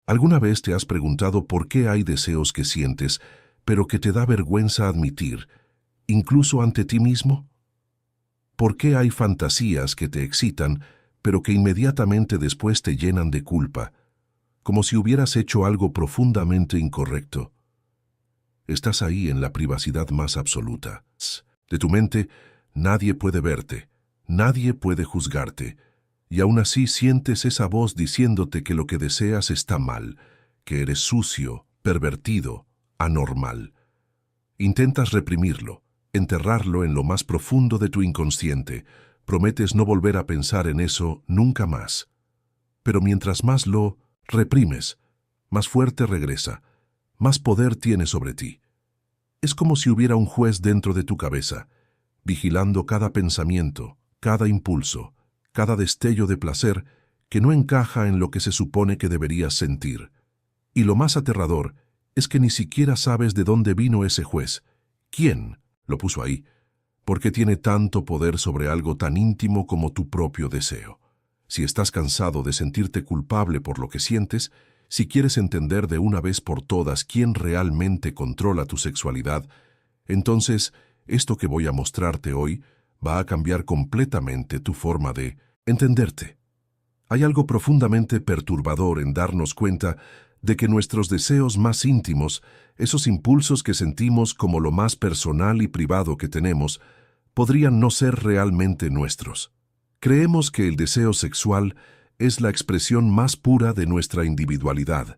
¿Alguna vez te has preguntado por qué hay deseos que sientes, pero que te da vergüenza admitir, incluso ante ti mismo? ¿Por qué hay fantasías que te excitan, pero que inmediatamente después te llenan de culpa, como si hubieras hecho algo profundamente incorrecto? Estás ahí en la privacidad más absoluta. De tu mente, nadie puede verte, nadie puede juzgarte, y aún así sientes esa voz diciéndote que lo que deseas está mal, que eres sucio, pervertido, anormal. Intentas reprimirlo, enterrarlo en lo más profundo de tu inconsciente. Prometes no volver a pensar en eso nunca más. Pero mientras más lo reprimes, más fuerte regresa, más poder tiene sobre ti. Es como si hubiera un juez dentro de tu cabeza, vigilando cada pensamiento, cada impulso, cada destello de placer que no encaja en lo que se supone que deberías sentir. Y lo más aterrador es que ni siquiera sabes de dónde vino ese juez. ¿Quién lo puso ahí? Porque tiene tanto poder sobre algo tan íntimo como tu propio deseo. Si estás cansado de sentirte culpable por lo que sientes, si quieres entender de una vez por todas quién realmente controla tu sexualidad, entonces esto que voy a mostrarte hoy va a cambiar completamente tu forma de entenderte. Hay algo profundamente perturbador en darnos cuenta de que nuestros deseos más íntimos, esos impulsos que sentimos como lo más personal y privado que tenemos, podrían no ser realmente nuestros. Creemos que el deseo sexual es la expresión más pura de nuestra individualidad,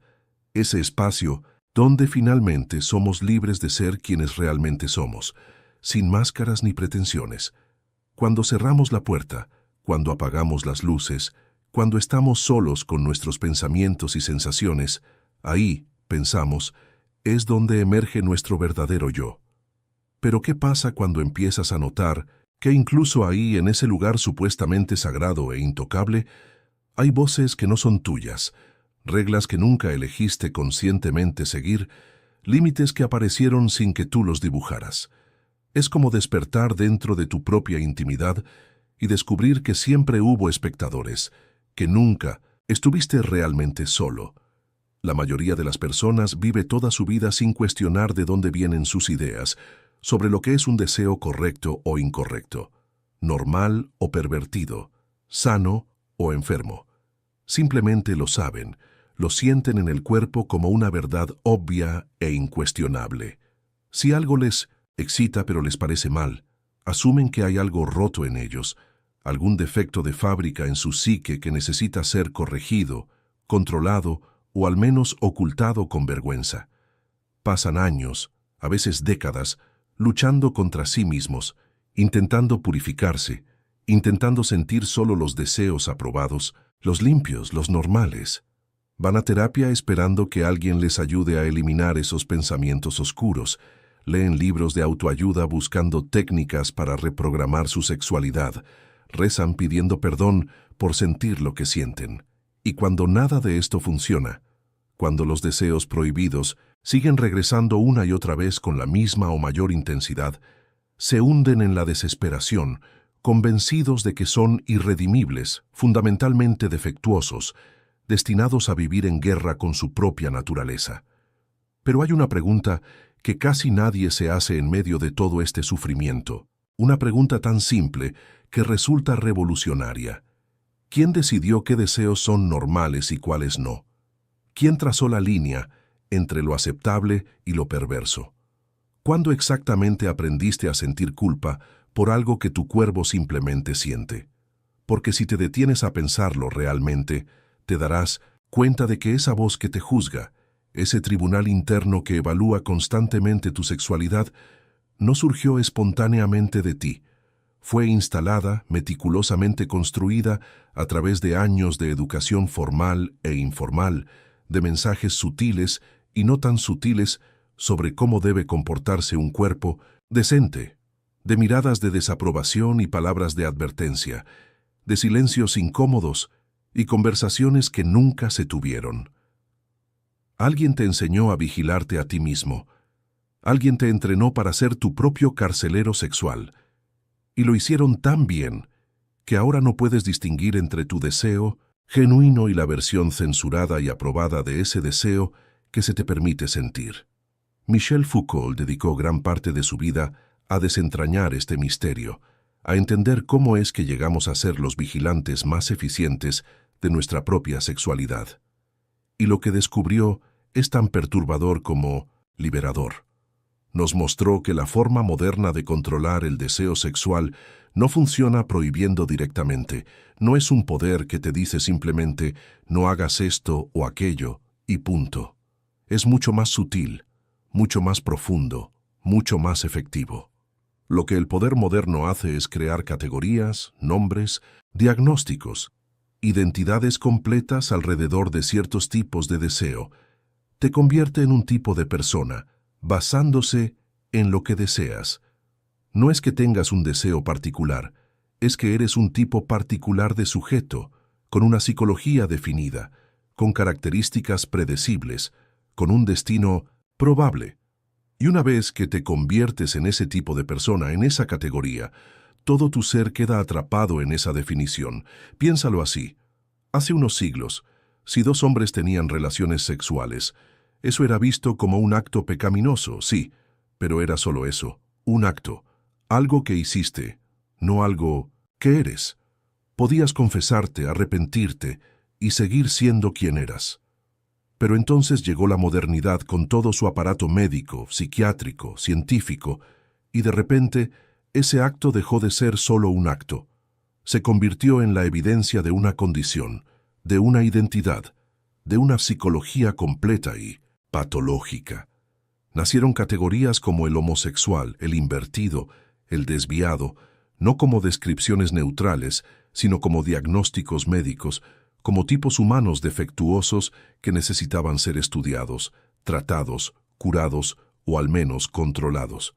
ese espacio donde finalmente somos libres de ser quienes realmente somos, sin máscaras ni pretensiones. Cuando cerramos la puerta, cuando apagamos las luces, cuando estamos solos con nuestros pensamientos y sensaciones, ahí, pensamos, es donde emerge nuestro verdadero yo. Pero ¿qué pasa cuando empiezas a notar que incluso ahí, en ese lugar supuestamente sagrado e intocable, hay voces que no son tuyas, reglas que nunca elegiste conscientemente seguir, límites que aparecieron sin que tú los dibujaras? Es como despertar dentro de tu propia intimidad y descubrir que siempre hubo espectadores, que nunca estuviste realmente solo. La mayoría de las personas vive toda su vida sin cuestionar de dónde vienen sus ideas sobre lo que es un deseo correcto o incorrecto, normal o pervertido, sano o enfermo. Simplemente lo saben, lo sienten en el cuerpo como una verdad obvia e incuestionable. Si algo les excita pero les parece mal, asumen que hay algo roto en ellos, algún defecto de fábrica en su psique que necesita ser corregido, controlado o al menos ocultado con vergüenza. Pasan años, a veces décadas, luchando contra sí mismos, intentando purificarse, intentando sentir solo los deseos aprobados, los limpios, los normales. Van a terapia esperando que alguien les ayude a eliminar esos pensamientos oscuros. Leen libros de autoayuda buscando técnicas para reprogramar su sexualidad. Rezan pidiendo perdón por sentir lo que sienten. Y cuando nada de esto funciona, cuando los deseos prohibidos siguen regresando una y otra vez con la misma o mayor intensidad, se hunden en la desesperación, convencidos de que son irredimibles, fundamentalmente defectuosos, destinados a vivir en guerra con su propia naturaleza. Pero hay una pregunta que casi nadie se hace en medio de todo este sufrimiento, una pregunta tan simple que resulta revolucionaria. ¿Quién decidió qué deseos son normales y cuáles no? ¿Quién trazó la línea entre lo aceptable y lo perverso? ¿Cuándo exactamente aprendiste a sentir culpa por algo que tu cuerpo simplemente siente? Porque si te detienes a pensarlo realmente, te darás cuenta de que esa voz que te juzga, ese tribunal interno que evalúa constantemente tu sexualidad, no surgió espontáneamente de ti. Fue instalada, meticulosamente construida a través de años de educación formal e informal, de mensajes sutiles y no tan sutiles sobre cómo debe comportarse un cuerpo decente, de miradas de desaprobación y palabras de advertencia, de silencios incómodos y conversaciones que nunca se tuvieron. Alguien te enseñó a vigilarte a ti mismo. Alguien te entrenó para ser tu propio carcelero sexual. Y lo hicieron tan bien que ahora no puedes distinguir entre tu deseo genuino y la versión censurada y aprobada de ese deseo que se te permite sentir. Michel Foucault dedicó gran parte de su vida a desentrañar este misterio, a entender cómo es que llegamos a ser los vigilantes más eficientes de nuestra propia sexualidad. Y lo que descubrió es tan perturbador como liberador. Nos mostró que la forma moderna de controlar el deseo sexual no funciona prohibiendo directamente, no es un poder que te dice simplemente no hagas esto o aquello y punto. Es mucho más sutil, mucho más profundo, mucho más efectivo. Lo que el poder moderno hace es crear categorías, nombres, diagnósticos, identidades completas alrededor de ciertos tipos de deseo. Te convierte en un tipo de persona, basándose en lo que deseas. No es que tengas un deseo particular, es que eres un tipo particular de sujeto, con una psicología definida, con características predecibles, con un destino probable. Y una vez que te conviertes en ese tipo de persona, en esa categoría, todo tu ser queda atrapado en esa definición. Piénsalo así. Hace unos siglos, si dos hombres tenían relaciones sexuales, eso era visto como un acto pecaminoso, sí, pero era solo eso, un acto, algo que hiciste, no algo que eres. Podías confesarte, arrepentirte y seguir siendo quien eras. Pero entonces llegó la modernidad con todo su aparato médico, psiquiátrico, científico, y de repente ese acto dejó de ser solo un acto. Se convirtió en la evidencia de una condición, de una identidad, de una psicología completa y patológica. Nacieron categorías como el homosexual, el invertido, el desviado, no como descripciones neutrales, sino como diagnósticos médicos, como tipos humanos defectuosos que necesitaban ser estudiados, tratados, curados o al menos controlados.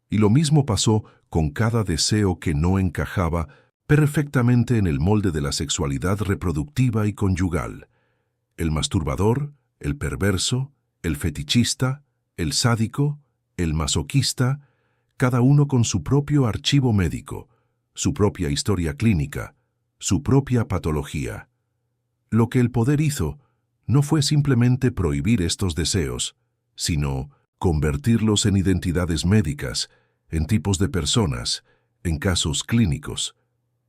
Y lo mismo pasó con cada deseo que no encajaba perfectamente en el molde de la sexualidad reproductiva y conyugal. El masturbador, el perverso, el fetichista, el sádico, el masoquista, cada uno con su propio archivo médico, su propia historia clínica, su propia patología. Lo que el poder hizo no fue simplemente prohibir estos deseos, sino convertirlos en identidades médicas, en tipos de personas, en casos clínicos.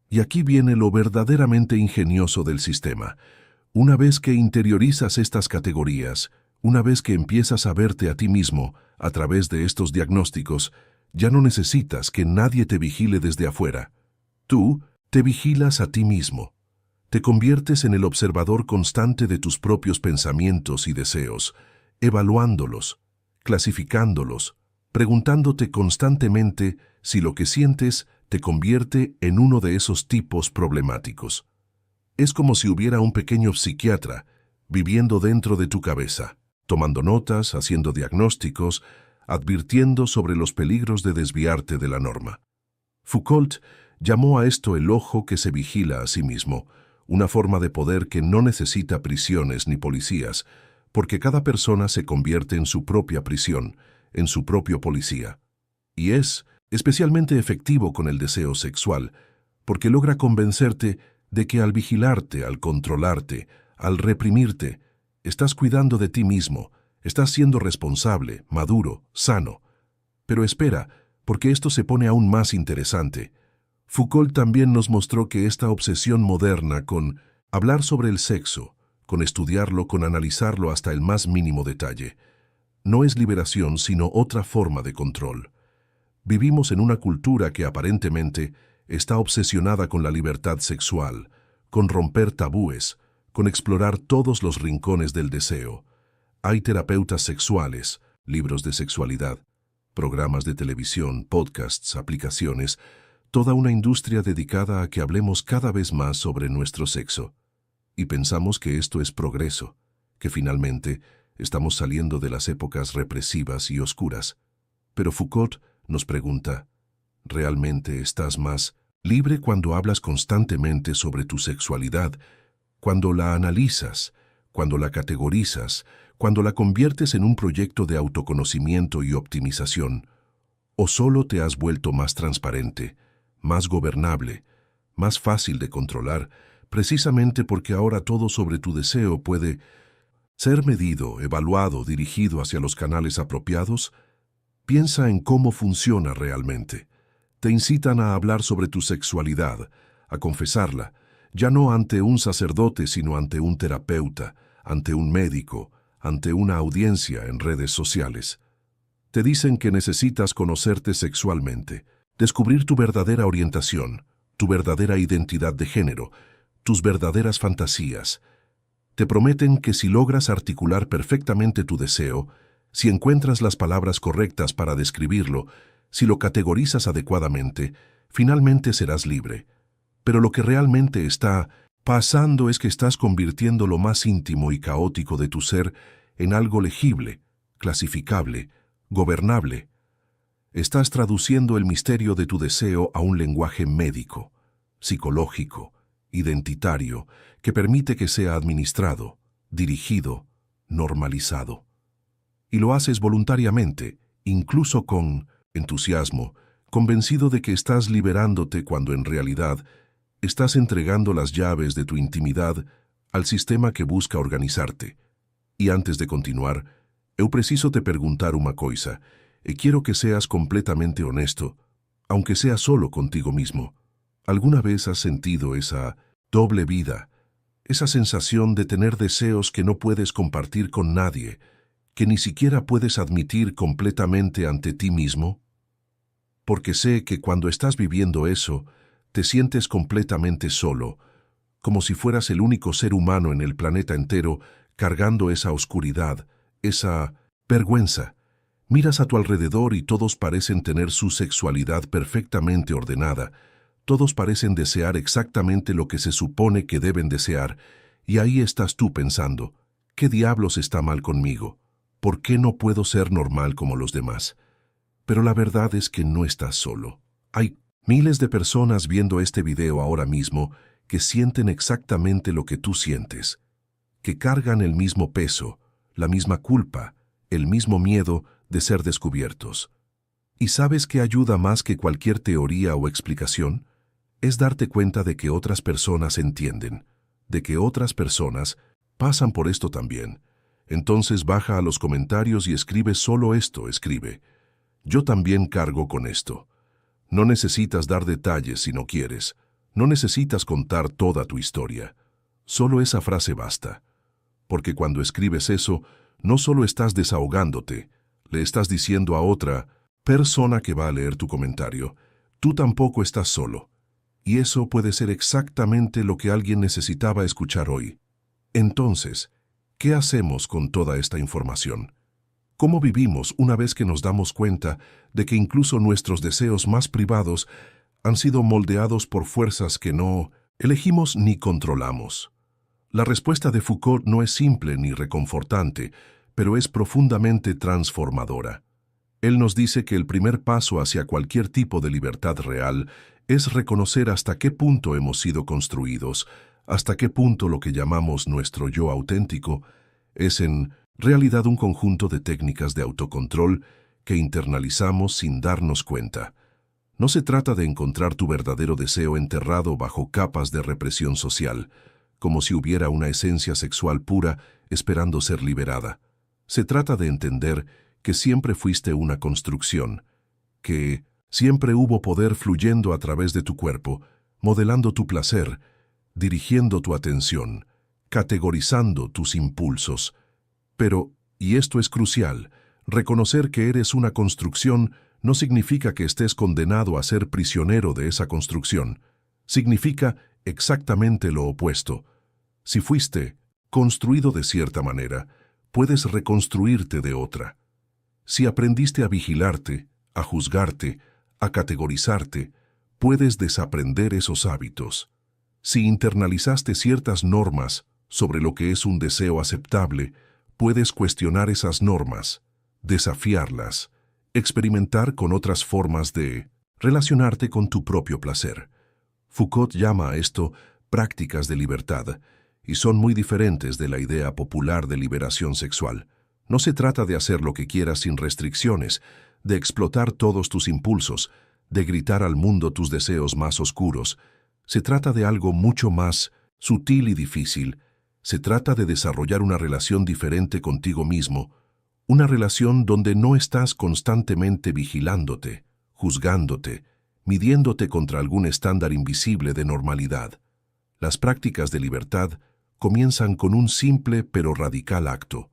Y aquí viene lo verdaderamente ingenioso del sistema. Una vez que interiorizas estas categorías, una vez que empiezas a verte a ti mismo a través de estos diagnósticos, ya no necesitas que nadie te vigile desde afuera. Tú te vigilas a ti mismo. Te conviertes en el observador constante de tus propios pensamientos y deseos, evaluándolos, clasificándolos, preguntándote constantemente si lo que sientes te convierte en uno de esos tipos problemáticos. Es como si hubiera un pequeño psiquiatra viviendo dentro de tu cabeza, tomando notas, haciendo diagnósticos, advirtiendo sobre los peligros de desviarte de la norma. Foucault llamó a esto el ojo que se vigila a sí mismo, una forma de poder que no necesita prisiones ni policías, porque cada persona se convierte en su propia prisión, en su propio policía. Y es especialmente efectivo con el deseo sexual, porque logra convencerte de que al vigilarte, al controlarte, al reprimirte, estás cuidando de ti mismo, estás siendo responsable, maduro, sano. Pero espera, porque esto se pone aún más interesante. Foucault también nos mostró que esta obsesión moderna con hablar sobre el sexo, con estudiarlo, con analizarlo hasta el más mínimo detalle, no es liberación sino otra forma de control. Vivimos en una cultura que aparentemente está obsesionada con la libertad sexual, con romper tabúes, con explorar todos los rincones del deseo. Hay terapeutas sexuales, libros de sexualidad, programas de televisión, podcasts, aplicaciones, toda una industria dedicada a que hablemos cada vez más sobre nuestro sexo. Y pensamos que esto es progreso, que finalmente estamos saliendo de las épocas represivas y oscuras. Pero Foucault nos pregunta, ¿realmente estás más libre cuando hablas constantemente sobre tu sexualidad, cuando la analizas, cuando la categorizas, cuando la conviertes en un proyecto de autoconocimiento y optimización? ¿O solo te has vuelto más transparente, más gobernable, más fácil de controlar, precisamente porque ahora todo sobre tu deseo puede ser medido, evaluado, dirigido hacia los canales apropiados. Piensa en cómo funciona realmente. Te incitan a hablar sobre tu sexualidad, a confesarla, ya no ante un sacerdote, sino ante un terapeuta, ante un médico, ante una audiencia en redes sociales. Te dicen que necesitas conocerte sexualmente, descubrir tu verdadera orientación, tu verdadera identidad de género, tus verdaderas fantasías. Te prometen que si logras articular perfectamente tu deseo, si encuentras las palabras correctas para describirlo, si lo categorizas adecuadamente, finalmente serás libre. Pero lo que realmente está pasando es que estás convirtiendo lo más íntimo y caótico de tu ser en algo legible, clasificable, gobernable. Estás traduciendo el misterio de tu deseo a un lenguaje médico, psicológico, identitario, que permite que sea administrado, dirigido, normalizado. Y lo haces voluntariamente, incluso con entusiasmo, convencido de que estás liberándote cuando en realidad estás entregando las llaves de tu intimidad al sistema que busca organizarte. E antes de continuar, eu preciso te perguntar uma coisa, e quiero que seas completamente honesto, aunque sea solo contigo mismo. ¿Alguna vez has sentido esa doble vida, esa sensación de tener deseos que no puedes compartir con nadie, que ni siquiera puedes admitir completamente ante ti mismo? Porque sé que cuando estás viviendo eso, te sientes completamente solo, como si fueras el único ser humano en el planeta entero cargando esa oscuridad, esa vergüenza. Miras a tu alrededor y todos parecen tener su sexualidad perfectamente ordenada, todos parecen desear exactamente lo que se supone que deben desear, y ahí estás tú pensando, ¿qué diablos está mal conmigo? ¿Por qué no puedo ser normal como los demás? Pero la verdad es que no estás solo. Hay miles de personas viendo este video ahora mismo que sienten exactamente lo que tú sientes, que cargan el mismo peso, la misma culpa, el mismo miedo de ser descubiertos. ¿Y sabes qué ayuda más que cualquier teoría o explicación? Es darte cuenta de que otras personas entienden, de que otras personas pasan por esto también. Entonces baja a los comentarios y escribe solo esto, escribe: yo también cargo con esto. No necesitas dar detalles si no quieres. No necesitas contar toda tu historia. Solo esa frase basta. Porque cuando escribes eso, no solo estás desahogándote, le estás diciendo a otra persona que va a leer tu comentario, tú tampoco estás solo. Y eso puede ser exactamente lo que alguien necesitaba escuchar hoy. Entonces, ¿qué hacemos con toda esta información? ¿Cómo vivimos una vez que nos damos cuenta de que incluso nuestros deseos más privados han sido moldeados por fuerzas que no elegimos ni controlamos? La respuesta de Foucault no es simple ni reconfortante, pero es profundamente transformadora. Él nos dice que el primer paso hacia cualquier tipo de libertad real es reconocer hasta qué punto hemos sido construidos, hasta qué punto lo que llamamos nuestro yo auténtico es en realidad un conjunto de técnicas de autocontrol que internalizamos sin darnos cuenta. No se trata de encontrar tu verdadero deseo enterrado bajo capas de represión social, como si hubiera una esencia sexual pura esperando ser liberada. Se trata de entender que siempre fuiste una construcción, que siempre hubo poder fluyendo a través de tu cuerpo, modelando tu placer, dirigiendo tu atención, categorizando tus impulsos. Pero, y esto es crucial, reconocer que eres una construcción no significa que estés condenado a ser prisionero de esa construcción. Significa exactamente lo opuesto. Si fuiste construido de cierta manera, puedes reconstruirte de otra. Si aprendiste a vigilarte, a juzgarte, a categorizarte, puedes desaprender esos hábitos. Si internalizaste ciertas normas sobre lo que es un deseo aceptable, puedes cuestionar esas normas, desafiarlas, experimentar con otras formas de relacionarte con tu propio placer. Foucault llama a esto prácticas de libertad, y son muy diferentes de la idea popular de liberación sexual. No se trata de hacer lo que quieras sin restricciones, de explotar todos tus impulsos, de gritar al mundo tus deseos más oscuros. Se trata de algo mucho más sutil y difícil, se trata de desarrollar una relación diferente contigo mismo, una relación donde no estás constantemente vigilándote, juzgándote, midiéndote contra algún estándar invisible de normalidad. Las prácticas de libertad comienzan con un simple pero radical acto: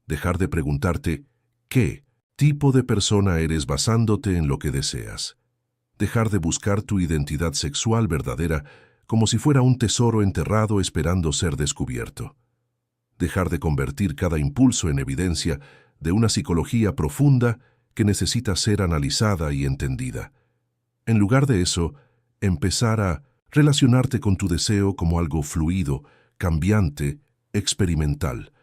dejar de preguntarte ¿qué tipo de persona eres basándote en lo que deseas? Dejar de buscar tu identidad sexual verdadera como si fuera un tesoro enterrado esperando ser descubierto. Dejar de convertir cada impulso en evidencia de una psicología profunda que necesita ser analizada y entendida. En lugar de eso, empezar a relacionarte con tu deseo como algo fluido, cambiante, experimental.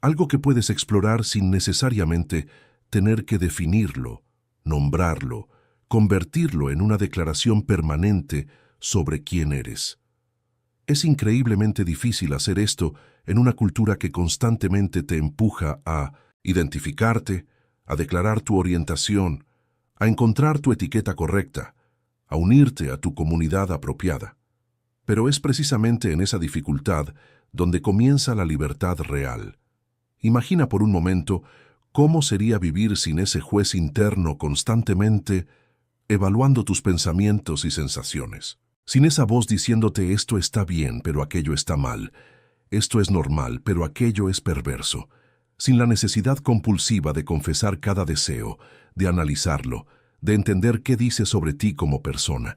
Algo que puedes explorar sin necesariamente tener que definirlo, nombrarlo, convertirlo en una declaración permanente sobre quién eres. Es increíblemente difícil hacer esto en una cultura que constantemente te empuja a identificarte, a declarar tu orientación, a encontrar tu etiqueta correcta, a unirte a tu comunidad apropiada. Pero es precisamente en esa dificultad donde comienza la libertad real. Imagina por un momento cómo sería vivir sin ese juez interno constantemente evaluando tus pensamientos y sensaciones. Sin esa voz diciéndote esto está bien, pero aquello está mal. Esto es normal, pero aquello es perverso. Sin la necesidad compulsiva de confesar cada deseo, de analizarlo, de entender qué dice sobre ti como persona.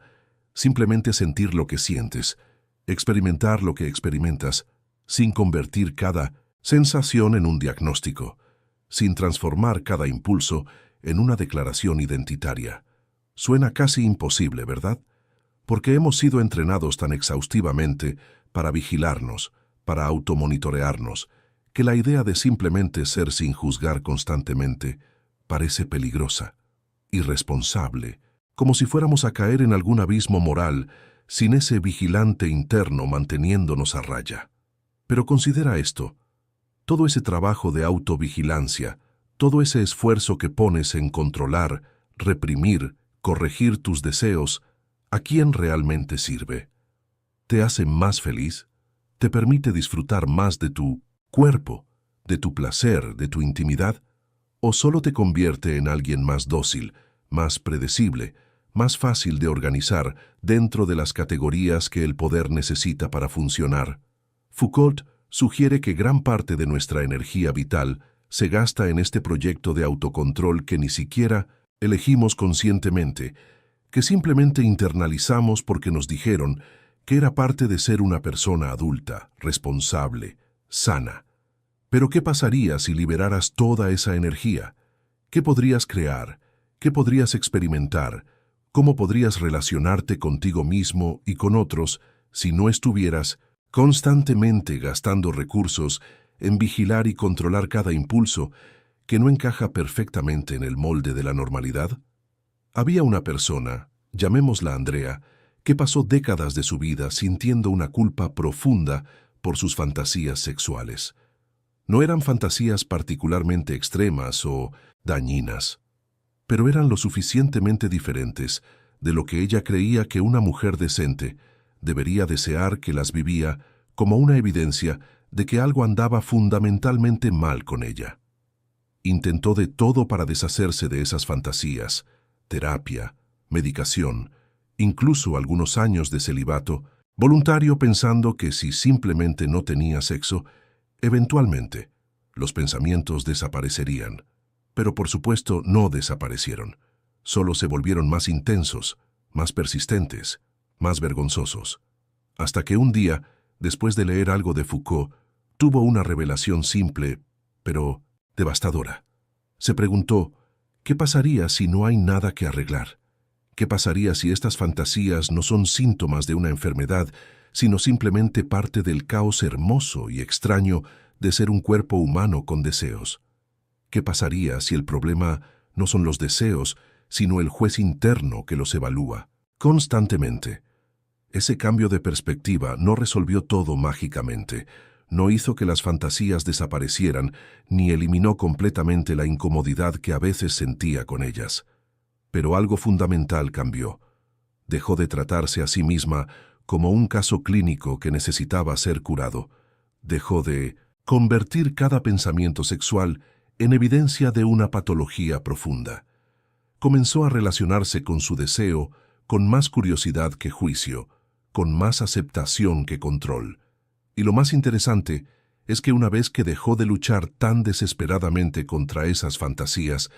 Simplemente sentir lo que sientes, experimentar lo que experimentas, sin convertir cada sensación en un diagnóstico, sin transformar cada impulso en una declaración identitaria. Suena casi imposible, ¿verdad? Porque hemos sido entrenados tan exhaustivamente para vigilarnos, para automonitorearnos, que la idea de simplemente ser sin juzgar constantemente parece peligrosa, irresponsable, como si fuéramos a caer en algún abismo moral sin ese vigilante interno manteniéndonos a raya. Pero considera esto: todo ese trabajo de autovigilancia, todo ese esfuerzo que pones en controlar, reprimir, corregir tus deseos, ¿a quién realmente sirve? ¿Te hace más feliz? ¿Te permite disfrutar más de tu cuerpo, de tu placer, de tu intimidad? ¿O solo te convierte en alguien más dócil, más predecible, más fácil de organizar dentro de las categorías que el poder necesita para funcionar? Foucault sugiere que gran parte de nuestra energía vital se gasta en este proyecto de autocontrol que ni siquiera elegimos conscientemente, que simplemente internalizamos porque nos dijeron que era parte de ser una persona adulta, responsable, sana. Pero ¿qué pasaría si liberaras toda esa energía? ¿Qué podrías crear? ¿Qué podrías experimentar? ¿Cómo podrías relacionarte contigo mismo y con otros si no estuvieras constantemente gastando recursos en vigilar y controlar cada impulso que no encaja perfectamente en el molde de la normalidad? Había una persona, llamémosla Andrea, que pasó décadas de su vida sintiendo una culpa profunda por sus fantasías sexuales. No eran fantasías particularmente extremas o dañinas, pero eran lo suficientemente diferentes de lo que ella creía que una mujer decente debería desear, que las vivía como una evidencia de que algo andaba fundamentalmente mal con ella. Intentó de todo para deshacerse de esas fantasías: terapia, medicación, incluso algunos años de celibato voluntario, pensando que si simplemente no tenía sexo, eventualmente los pensamientos desaparecerían. Pero por supuesto no desaparecieron, solo se volvieron más intensos, más persistentes, más vergonzosos. Hasta que un día, después de leer algo de Foucault, tuvo una revelación simple, pero devastadora. Se preguntó, ¿qué pasaría si no hay nada que arreglar? ¿Qué pasaría si estas fantasías no son síntomas de una enfermedad, sino simplemente parte del caos hermoso y extraño de ser un cuerpo humano con deseos? ¿Qué pasaría si el problema no son los deseos, sino el juez interno que los evalúa constantemente? Ese cambio de perspectiva no resolvió todo mágicamente, no hizo que las fantasías desaparecieran, ni eliminó completamente la incomodidad que a veces sentía con ellas. Pero algo fundamental cambió. Dejó de tratarse a sí misma como un caso clínico que necesitaba ser curado. Dejó de convertir cada pensamiento sexual en evidencia de una patología profunda. Comenzó a relacionarse con su deseo con más curiosidad que juicio, con más aceptación que control. Y lo más interesante es que una vez que dejó de luchar tan desesperadamente contra esas fantasías,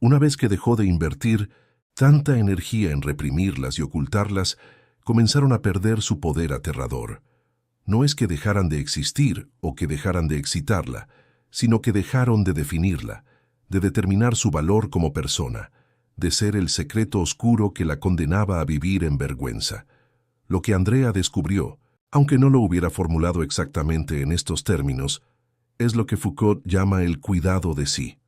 una vez que dejó de invertir tanta energía en reprimirlas y ocultarlas, comenzaron a perder su poder aterrador. No es que dejaran de existir o que dejaran de excitarla, sino que dejaron de definirla, de determinar su valor como persona, de ser el secreto oscuro que la condenaba a vivir en vergüenza. Lo que Andrea descubrió, aunque no lo hubiera formulado exactamente en estos términos, es lo que Foucault llama el cuidado de sí.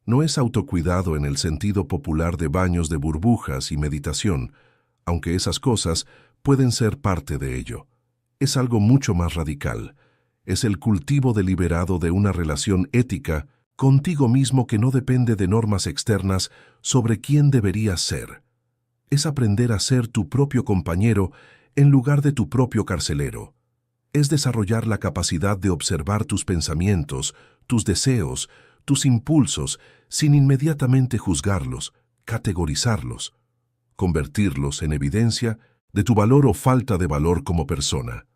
No es autocuidado en el sentido popular de baños de burbujas y meditación, aunque esas cosas pueden ser parte de ello. Es algo mucho más radical. Es el cultivo deliberado de una relación ética contigo mismo que no depende de normas externas sobre quién deberías ser. Es aprender a ser tu propio compañero en lugar de tu propio carcelero. Es desarrollar la capacidad de observar tus pensamientos, tus deseos, tus impulsos, sin inmediatamente juzgarlos, categorizarlos, convertirlos en evidencia de tu valor o falta de valor como persona.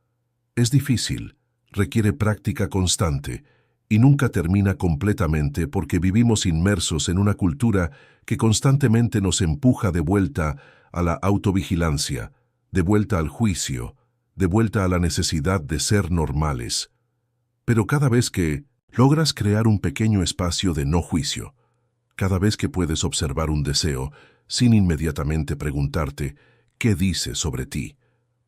Es difícil, requiere práctica constante y nunca termina completamente porque vivimos inmersos en una cultura que constantemente nos empuja de vuelta a la autovigilancia, de vuelta al juicio, de vuelta a la necesidad de ser normales. Pero cada vez que logras crear un pequeño espacio de no juicio, cada vez que puedes observar un deseo sin inmediatamente preguntarte qué dice sobre ti,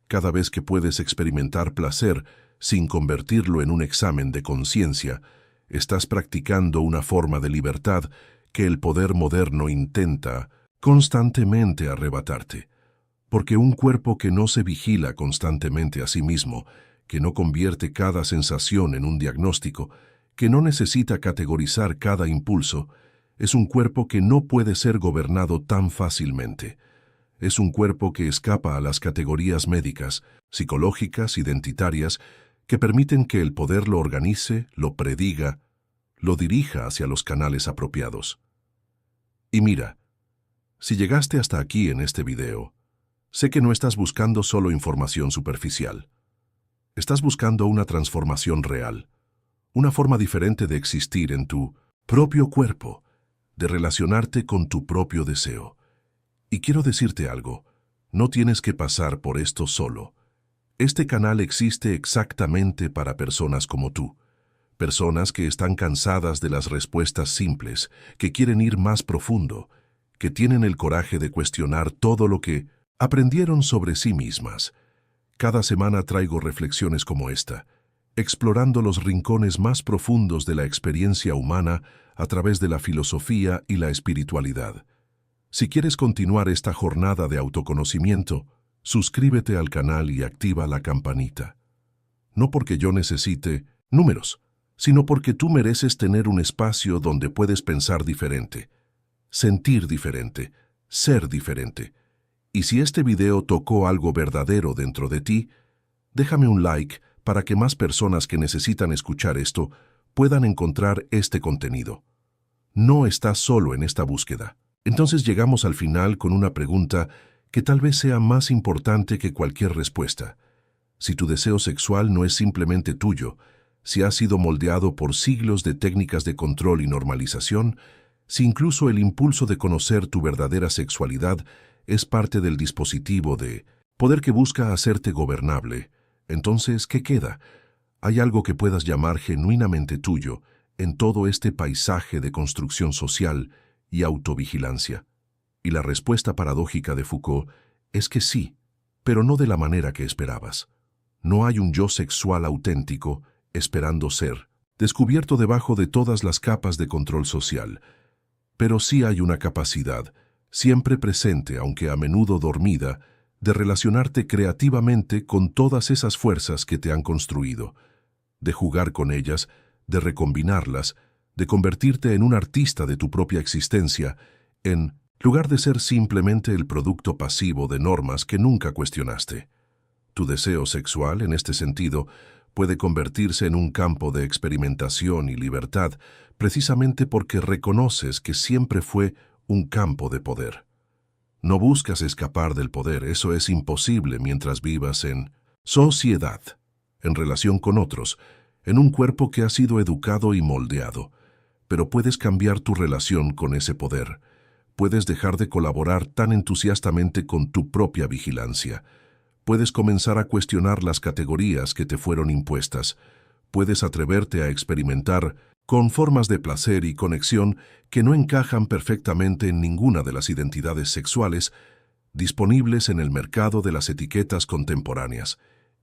cada vez que puedes experimentar placer sin convertirlo en un examen de conciencia, estás practicando una forma de libertad que el poder moderno intenta constantemente arrebatarte. Porque un cuerpo que no se vigila constantemente a sí mismo, que no convierte cada sensación en un diagnóstico, que no necesita categorizar cada impulso, es un cuerpo que no puede ser gobernado tan fácilmente. Es un cuerpo que escapa a las categorías médicas, psicológicas, identitarias, que permiten que el poder lo organice, lo prediga, lo dirija hacia los canales apropiados. Y mira, si llegaste hasta aquí en este video, sé que no estás buscando solo información superficial. Estás buscando una transformación real, una forma diferente de existir en tu propio cuerpo, de relacionarte con tu propio deseo. Y quiero decirte algo, no tienes que pasar por esto solo. Este canal existe exactamente para personas como tú, personas que están cansadas de las respuestas simples, que quieren ir más profundo, que tienen el coraje de cuestionar todo lo que aprendieron sobre sí mismas. Cada semana traigo reflexiones como esta, explorando los rincones más profundos de la experiencia humana a través de la filosofía y la espiritualidad. Si quieres continuar esta jornada de autoconocimiento, suscríbete al canal y activa la campanita. No porque yo necesite números, sino porque tú mereces tener un espacio donde puedes pensar diferente, sentir diferente, ser diferente. Y si este video tocó algo verdadero dentro de ti, déjame un like para que más personas que necesitan escuchar esto puedan encontrar este contenido. No estás solo en esta búsqueda. Entonces llegamos al final con una pregunta que tal vez sea más importante que cualquier respuesta. Si tu deseo sexual no es simplemente tuyo, si has sido moldeado por siglos de técnicas de control y normalización, si incluso el impulso de conocer tu verdadera sexualidad es parte del dispositivo de poder que busca hacerte gobernable, entonces, ¿qué queda? ¿Hay algo que puedas llamar genuinamente tuyo en todo este paisaje de construcción social y autovigilancia? Y la respuesta paradójica de Foucault es que sí, pero no de la manera que esperabas. No hay un yo sexual auténtico esperando ser descubierto debajo de todas las capas de control social, pero sí hay una capacidad, siempre presente aunque a menudo dormida, de relacionarte creativamente con todas esas fuerzas que te han construido, de jugar con ellas, de recombinarlas, de convertirte en un artista de tu propia existencia, en lugar de ser simplemente el producto pasivo de normas que nunca cuestionaste. Tu deseo sexual, en este sentido, puede convertirse en un campo de experimentación y libertad, precisamente porque reconoces que siempre fue un campo de poder. No buscas escapar del poder, eso es imposible mientras vivas en sociedad, en relación con otros, en un cuerpo que ha sido educado y moldeado. Pero puedes cambiar tu relación con ese poder. Puedes dejar de colaborar tan entusiastamente con tu propia vigilancia. Puedes comenzar a cuestionar las categorías que te fueron impuestas. Puedes atreverte a experimentar con formas de placer y conexión que no encajan perfectamente en ninguna de las identidades sexuales disponibles en el mercado de las etiquetas contemporáneas.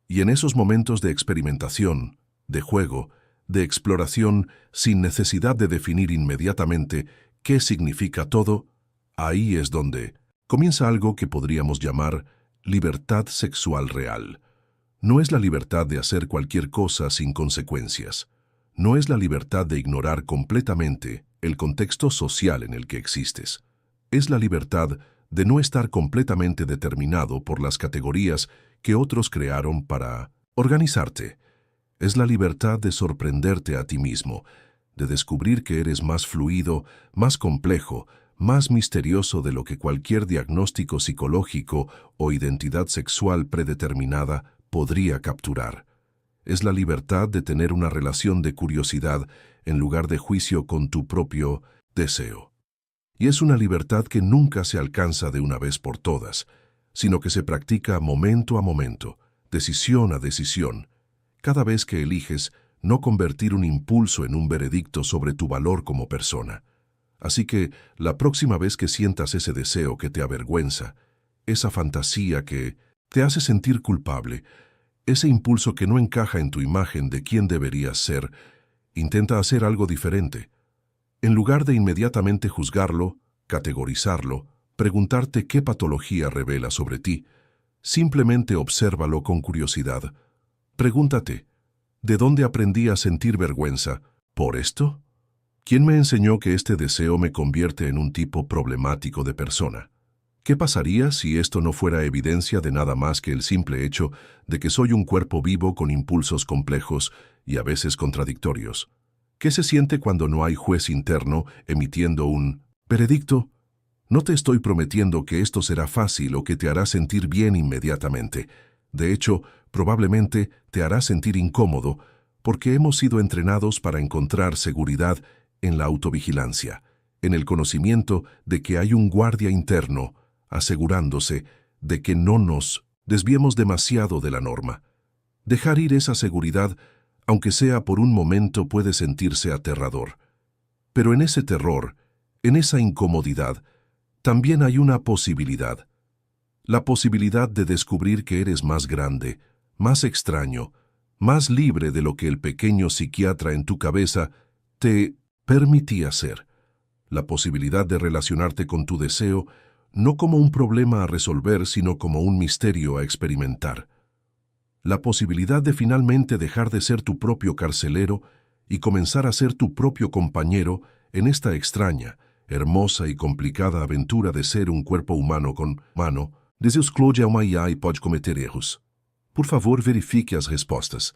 Y en esos momentos de experimentación, de juego, de exploración, sin necesidad de definir inmediatamente qué significa todo, ahí es donde comienza algo que podríamos llamar libertad sexual real. No es la libertad de hacer cualquier cosa sin consecuencias. No es la libertad de ignorar completamente el contexto social en el que existes. Es la libertad de no estar completamente determinado por las categorías que otros crearon para organizarte. Es la libertad de sorprenderte a ti mismo, de descubrir que eres más fluido, más complejo, más misterioso de lo que cualquier diagnóstico psicológico o identidad sexual predeterminada podría capturar. Es la libertad de tener una relación de curiosidad en lugar de juicio con tu propio deseo. Y es una libertad que nunca se alcanza de una vez por todas, sino que se practica momento a momento, decisión a decisión, cada vez que eliges no convertir un impulso en un veredicto sobre tu valor como persona. Así que, la próxima vez que sientas ese deseo que te avergüenza, esa fantasía que te hace sentir culpable, ese impulso que no encaja en tu imagen de quién deberías ser, intenta hacer algo diferente. En lugar de inmediatamente juzgarlo, categorizarlo, preguntarte qué patología revela sobre ti, simplemente obsérvalo con curiosidad. Pregúntate, ¿de dónde aprendí a sentir vergüenza? ¿Por esto? ¿Quién me enseñó que este deseo me convierte en un tipo problemático de persona? ¿Qué pasaría si esto no fuera evidencia de nada más que el simple hecho de que soy un cuerpo vivo con impulsos complejos y a veces contradictorios? ¿Qué se siente cuando no hay juez interno emitiendo un veredicto? No te estoy prometiendo que esto será fácil o que te hará sentir bien inmediatamente. De hecho, probablemente te hará sentir incómodo, porque hemos sido entrenados para encontrar seguridad en la autovigilancia, en el conocimiento de que hay un guardia interno, asegurándose de que no nos desviemos demasiado de la norma. Dejar ir esa seguridad, aunque sea por un momento, puede sentirse aterrador. Pero en ese terror, en esa incomodidad, también hay una posibilidad. La posibilidad de descubrir que eres más grande, más extraño, más libre de lo que el pequeño psiquiatra en tu cabeza te permitía ser. La posibilidad de relacionarte con tu deseo no como un problema a resolver, sino como un misterio a experimentar. La posibilidad de finalmente dejar de ser tu propio carcelero y comenzar a ser tu propio compañero en esta extraña, hermosa y complicada aventura de ser un cuerpo humano con mano. Deseos Claude é uma IA e pode cometer erros. Por favor, verifique as respostas.